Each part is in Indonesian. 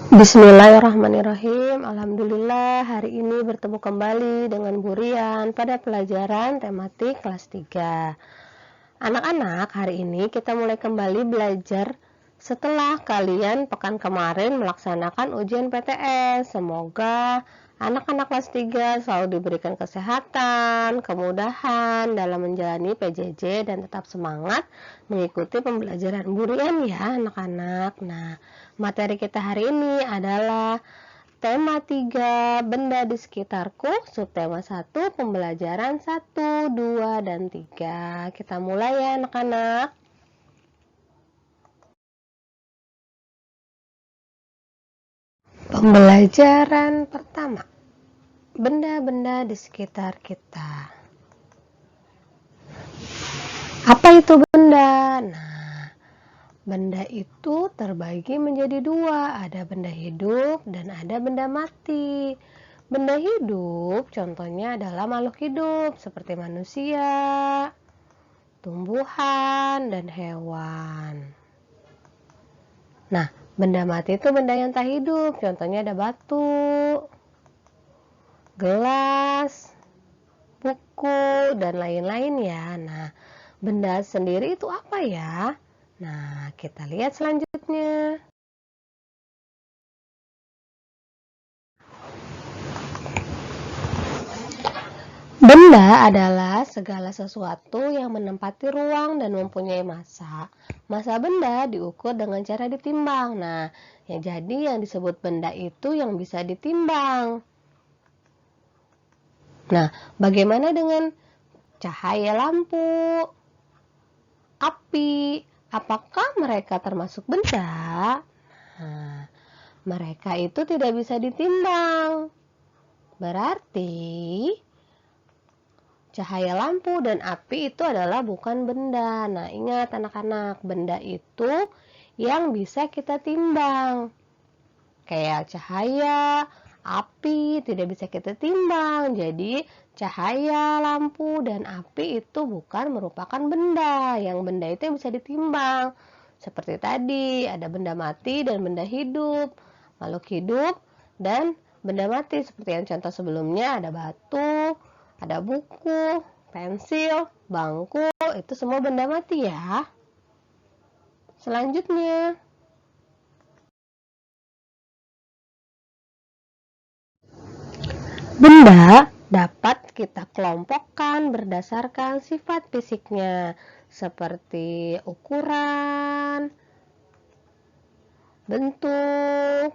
Bismillahirrahmanirrahim. Alhamdulillah hari ini bertemu kembali dengan Bu Rian pada pelajaran tematik kelas 3. Anak-anak, hari ini kita mulai kembali belajar setelah kalian pekan kemarin melaksanakan ujian PTS. Semoga anak-anak kelas 3 selalu diberikan kesehatan, kemudahan dalam menjalani PJJ dan tetap semangat mengikuti pembelajaran Bu Rian ya anak-anak. Nah, materi kita hari ini adalah tema 3, benda di sekitarku, subtema 1, pembelajaran 1, 2, dan 3. Kita mulai ya anak-anak. Pembelajaran pertama, benda-benda di sekitar kita. Apa itu benda? Nah, benda itu terbagi menjadi dua, ada benda hidup dan ada benda mati. Benda hidup contohnya adalah makhluk hidup seperti manusia, tumbuhan, dan hewan. Nah, benda mati itu benda yang tak hidup, contohnya ada batu, gelas, buku, dan lain-lain ya. Nah, benda sendiri itu apa ya? Nah, kita lihat selanjutnya. Benda adalah segala sesuatu yang menempati ruang dan mempunyai massa. Massa benda diukur dengan cara ditimbang. Nah, ya jadi yang disebut benda itu yang bisa ditimbang. Nah, bagaimana dengan cahaya lampu, api? Apakah mereka termasuk benda? Nah, mereka itu tidak bisa ditimbang. Berarti cahaya lampu dan api itu adalah bukan benda. Nah, ingat anak-anak, benda itu yang bisa kita timbang. Kayak cahaya, api tidak bisa kita timbang. Jadi, cahaya, lampu, dan api itu bukan merupakan benda. Yang benda itu yang bisa ditimbang. Seperti tadi, ada benda mati dan benda hidup. Makhluk hidup dan benda mati. Seperti yang contoh sebelumnya, ada batu, ada buku, pensil, bangku, itu semua benda mati ya. Selanjutnya, benda dapat kita kelompokkan berdasarkan sifat fisiknya, seperti ukuran, bentuk,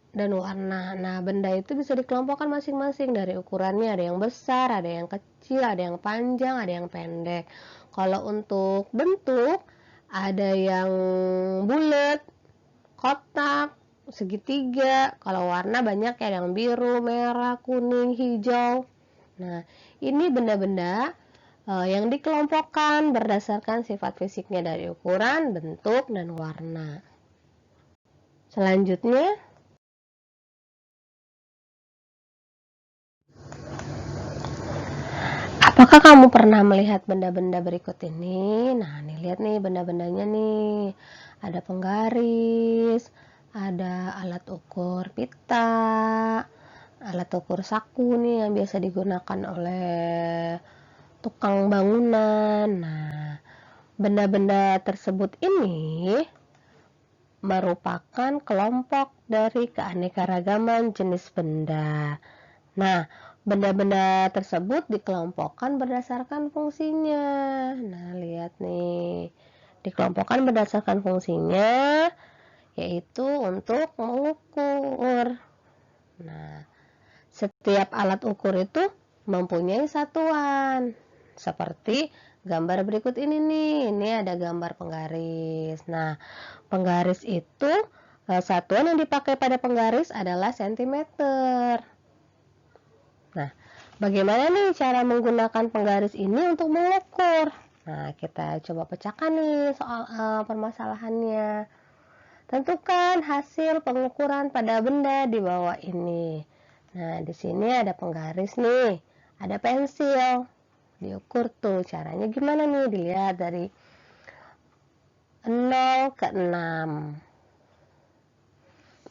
dan warna. Nah, benda itu bisa dikelompokkan masing-masing dari ukurannya. Ada yang besar, ada yang kecil, ada yang panjang, ada yang pendek. Kalau untuk bentuk, ada yang bulat, kotak, segitiga. Kalau warna banyak ya, ada yang biru, merah, kuning, hijau. Nah, ini benda-benda yang dikelompokkan berdasarkan sifat fisiknya dari ukuran, bentuk, dan warna. Selanjutnya, apakah kamu pernah melihat benda-benda berikut ini? Nah, nih lihat nih benda-bendanya nih. Ada penggaris, ada alat ukur pita, alat ukur saku nih yang biasa digunakan oleh tukang bangunan. Nah, benda-benda tersebut ini merupakan kelompok dari keanekaragaman jenis benda. Nah, benda-benda tersebut dikelompokkan berdasarkan fungsinya. Nah, lihat nih. Dikelompokkan berdasarkan fungsinya, yaitu untuk mengukur. Nah, setiap alat ukur itu mempunyai satuan. Seperti gambar berikut ini nih. Ini ada gambar penggaris. Nah, penggaris itu satuan yang dipakai pada penggaris adalah sentimeter. Nah, bagaimana nih cara menggunakan penggaris ini untuk mengukur? Nah, kita coba pecahkan nih soal permasalahannya. Tentukan hasil pengukuran pada benda di bawah ini. Nah, di sini ada penggaris nih, ada pensil. Diukur tuh, caranya gimana nih? Dilihat dari 0 ke 6.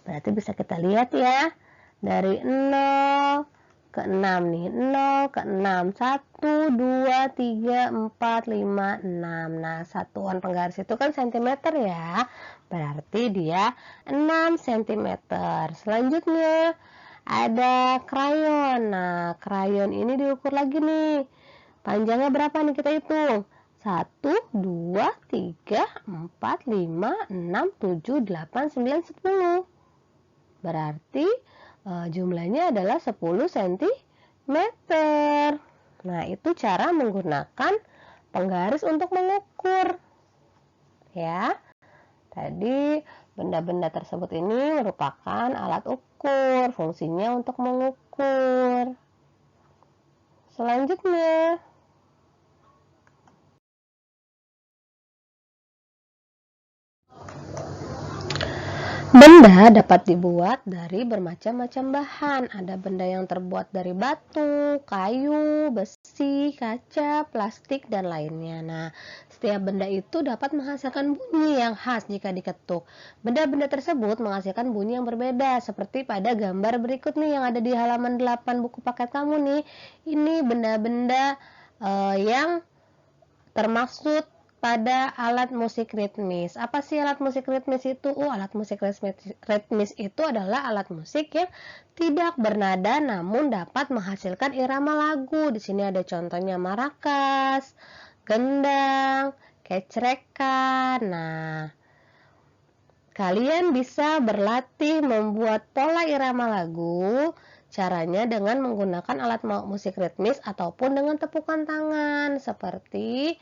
Berarti bisa kita lihat ya, dari 0 ke 6 nih, 0 ke 6, 1, 2, 3, 4, 5, 6. Nah, satuan penggaris itu kan sentimeter ya, berarti dia 6 cm. Selanjutnya ada krayon. Nah, krayon ini diukur lagi nih, panjangnya berapa nih, kita hitung. 1, 2, 3, 4, 5, 6, 7, 8, 9, 10. Berarti jumlahnya adalah 10 cm. Nah, itu cara menggunakan penggaris untuk mengukur. Ya. Tadi benda-benda tersebut ini merupakan alat ukur, fungsinya untuk mengukur. Selanjutnya, benda dapat dibuat dari bermacam-macam bahan. Ada benda yang terbuat dari batu, kayu, besi, kaca, plastik, dan lainnya. Nah, setiap benda itu dapat menghasilkan bunyi yang khas jika diketuk. Benda-benda tersebut menghasilkan bunyi yang berbeda, seperti pada gambar berikut nih yang ada di halaman 8 buku paket kamu nih. Ini benda-benda yang termaksud pada alat musik ritmis. Apa sih alat musik ritmis itu? Alat musik ritmis itu adalah alat musik yang tidak bernada namun dapat menghasilkan irama lagu. Di sini ada contohnya marakas, gendang, kecrekan. Nah, kalian bisa berlatih membuat pola irama lagu. Caranya dengan menggunakan alat musik ritmis ataupun dengan tepukan tangan, seperti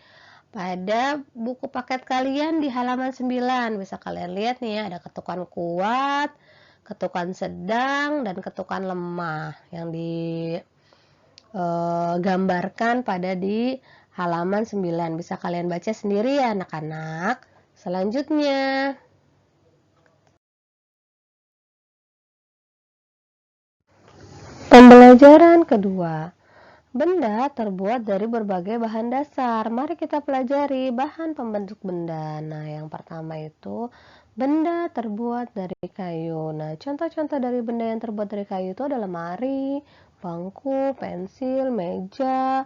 pada buku paket kalian di halaman 9. Bisa kalian lihat nih ya, ada ketukan kuat, ketukan sedang, dan ketukan lemah yang digambarkan pada di halaman 9. Bisa kalian baca sendiri ya anak-anak. Selanjutnya, pembelajaran kedua. Benda terbuat dari berbagai bahan dasar. Mari kita pelajari bahan pembentuk benda. Nah, yang pertama itu benda terbuat dari kayu. Nah, contoh-contoh dari benda yang terbuat dari kayu itu adalah lemari, bangku, pensil, meja,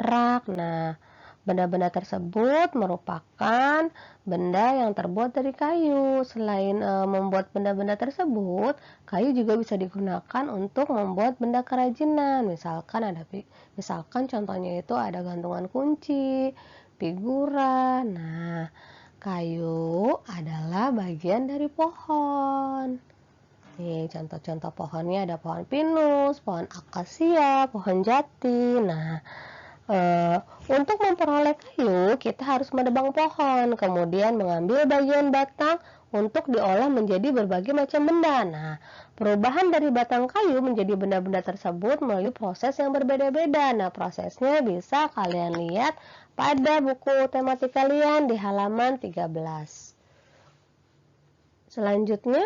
rak. Nah, benda-benda tersebut merupakan benda yang terbuat dari kayu. Selain membuat benda-benda tersebut, kayu juga bisa digunakan untuk membuat benda kerajinan. Misalkan contohnya itu ada gantungan kunci, figura. Nah, kayu adalah bagian dari pohon. Nih, contoh-contoh pohonnya ada pohon pinus, pohon akasia, pohon jati. Nah, untuk memperoleh kayu, kita harus menebang pohon, kemudian mengambil bagian batang untuk diolah menjadi berbagai macam benda. Nah, perubahan dari batang kayu menjadi benda-benda tersebut melalui proses yang berbeda-beda. Nah, prosesnya bisa kalian lihat pada buku tematik kalian di halaman 13. Selanjutnya,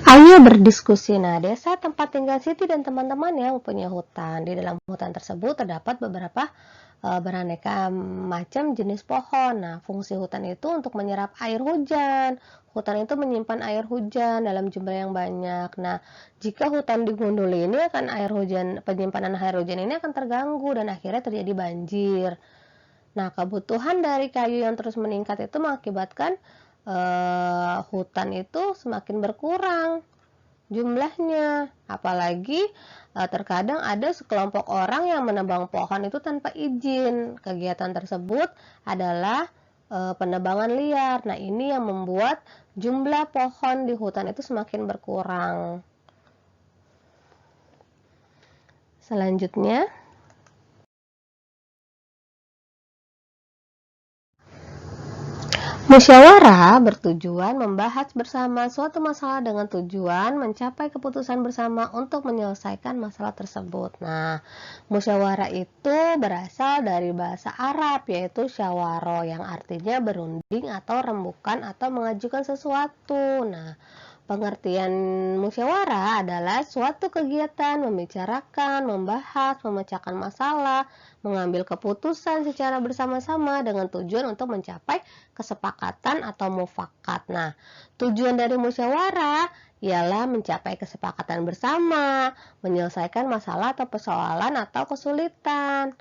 ayo berdiskusi. Nah, desa tempat tinggal Siti dan teman-temannya mempunyai hutan. Di dalam hutan tersebut terdapat beberapa beraneka macam jenis pohon. Nah, fungsi hutan itu untuk menyerap air hujan. Hutan itu menyimpan air hujan dalam jumlah yang banyak. Nah, jika hutan digunduli ini akan penyimpanan air hujan ini akan terganggu dan akhirnya terjadi banjir. Nah, kebutuhan dari kayu yang terus meningkat itu mengakibatkan hutan itu semakin berkurang jumlahnya. Apalagi terkadang ada sekelompok orang yang menebang pohon itu tanpa izin. Kegiatan tersebut adalah penebangan liar. Nah, ini yang membuat jumlah pohon di hutan itu semakin berkurang. Selanjutnya, musyawarah bertujuan membahas bersama suatu masalah dengan tujuan mencapai keputusan bersama untuk menyelesaikan masalah tersebut. Nah, musyawarah itu berasal dari bahasa Arab yaitu syawaro yang artinya berunding atau rembukan atau mengajukan sesuatu. Nah, Pengertian musyawarah adalah suatu kegiatan membicarakan, membahas, memecahkan masalah, mengambil keputusan secara bersama-sama dengan tujuan untuk mencapai kesepakatan atau mufakat. Nah, tujuan dari musyawarah ialah mencapai kesepakatan bersama, menyelesaikan masalah atau persoalan atau kesulitan.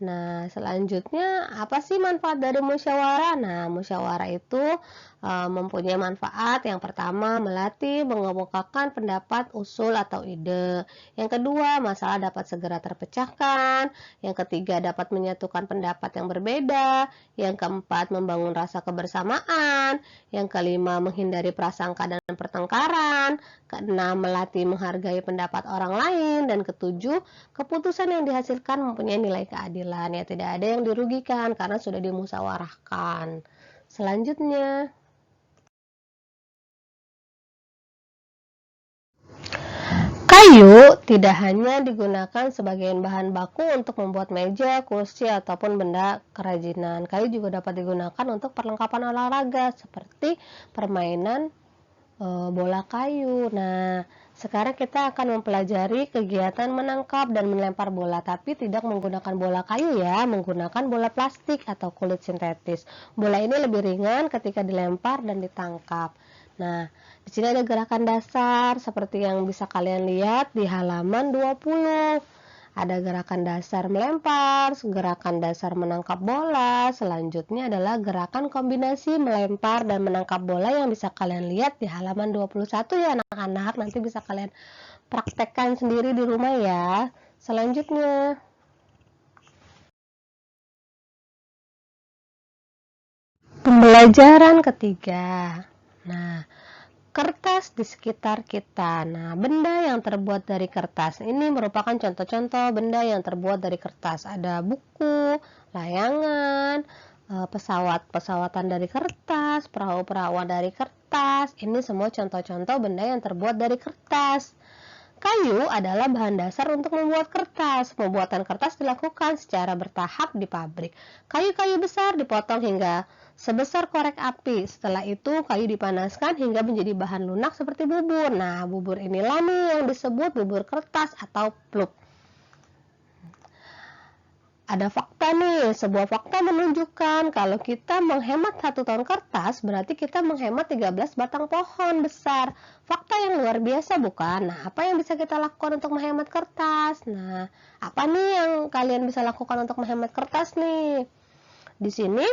Nah, selanjutnya apa sih manfaat dari musyawarah? Nah, musyawarah itu mempunyai manfaat. Yang pertama, melatih mengemukakan pendapat, usul atau ide. Yang kedua, masalah dapat segera terpecahkan. Yang ketiga, dapat menyatukan pendapat yang berbeda. Yang keempat, membangun rasa kebersamaan. Yang kelima, menghindari prasangka dan pertengkaran. Keenam, melatih menghargai pendapat orang lain. Dan ketujuh, keputusan yang dihasilkan mempunyai nilai keadilan, ya tidak ada yang dirugikan karena sudah dimusyawarahkan. Selanjutnya, kayu tidak hanya digunakan sebagai bahan baku untuk membuat meja, kursi, ataupun benda kerajinan. Kayu juga dapat digunakan untuk perlengkapan olahraga seperti permainan bola kayu. Nah, sekarang kita akan mempelajari kegiatan menangkap dan melempar bola, tapi tidak menggunakan bola kayu ya, menggunakan bola plastik atau kulit sintetis. Bola ini lebih ringan ketika dilempar dan ditangkap. Nah, di sini ada gerakan dasar seperti yang bisa kalian lihat di halaman 20. Ada gerakan dasar melempar, gerakan dasar menangkap bola, selanjutnya adalah gerakan kombinasi melempar dan menangkap bola yang bisa kalian lihat di halaman 21 ya anak-anak, nanti bisa kalian praktekkan sendiri di rumah ya. Selanjutnya, pembelajaran ketiga. Nah, kertas di sekitar kita. Nah, benda yang terbuat dari kertas ini merupakan contoh-contoh benda yang terbuat dari kertas. Ada buku, layangan, pesawat-pesawatan dari kertas, perahu-perahu dari kertas. Ini semua contoh-contoh benda yang terbuat dari kertas. Kayu adalah bahan dasar untuk membuat kertas. Pembuatan kertas dilakukan secara bertahap di pabrik. Kayu-kayu besar dipotong hingga sebesar korek api. Setelah itu, kayu dipanaskan hingga menjadi bahan lunak seperti bubur. Nah, bubur inilah nih yang disebut bubur kertas atau pulp. Ada fakta nih, sebuah fakta menunjukkan kalau kita menghemat 1 ton kertas, berarti kita menghemat 13 batang pohon besar. Fakta yang luar biasa bukan? Nah, apa yang bisa kita lakukan untuk menghemat kertas? Nah, apa nih yang kalian bisa lakukan untuk menghemat kertas nih? Di sini,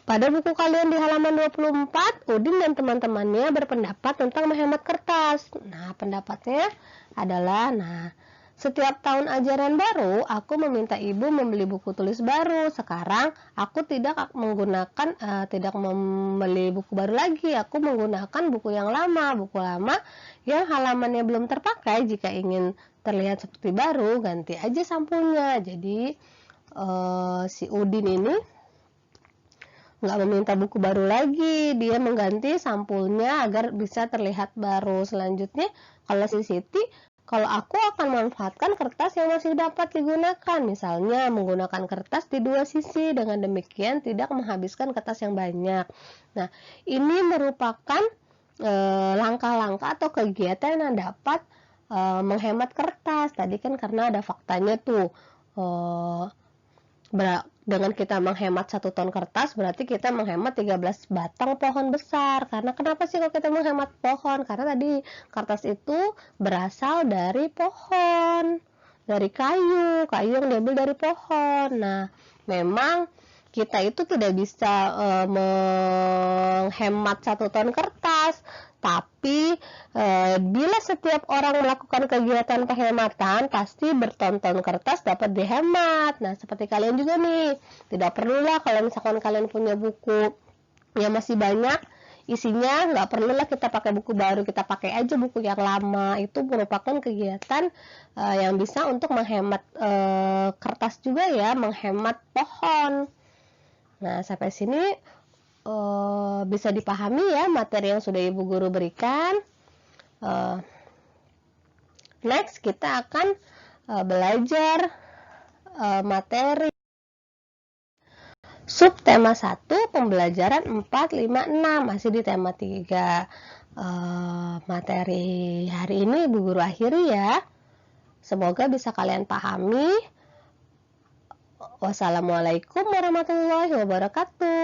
pada buku kalian di halaman 24, Udin dan teman-temannya berpendapat tentang menghemat kertas. Nah, pendapatnya adalah, setiap tahun ajaran baru, aku meminta ibu membeli buku tulis baru. Sekarang, aku tidak membeli buku baru lagi. Aku menggunakan buku yang lama. Buku lama yang halamannya belum terpakai. Jika ingin terlihat seperti baru, ganti aja sampulnya. Jadi, si Udin ini nggak meminta buku baru lagi. Dia mengganti sampulnya agar bisa terlihat baru. Selanjutnya, kalau si Siti, kalau aku akan memanfaatkan kertas yang masih dapat digunakan, misalnya menggunakan kertas di dua sisi, dengan demikian tidak menghabiskan kertas yang banyak. Nah, ini merupakan langkah-langkah atau kegiatan yang dapat menghemat kertas. Tadi kan karena ada faktanya tuh, dengan kita menghemat 1 ton kertas, berarti kita menghemat 13 batang pohon besar. Karena kenapa sih kalau kita menghemat pohon? Karena tadi kertas itu berasal dari pohon, dari kayu yang diambil dari pohon. Nah, memang kita itu tidak bisa menghemat 1 ton kertas, tapi bila setiap orang melakukan kegiatan penghematan, pasti berton-ton kertas dapat dihemat. Nah, seperti kalian juga nih, tidak perlulah kalau misalkan kalian punya buku yang masih banyak isinya, nggak perlulah kita pakai buku baru, kita pakai aja buku yang lama. Itu merupakan kegiatan yang bisa untuk menghemat kertas juga ya, menghemat pohon. Nah, sampai sini bisa dipahami ya materi yang sudah Ibu Guru berikan. Next, kita akan belajar materi subtema 1, pembelajaran 4, 5, 6 masih di tema 3. Materi hari ini Ibu Guru akhiri ya. Semoga bisa kalian pahami. Wassalamualaikum warahmatullahi wabarakatuh.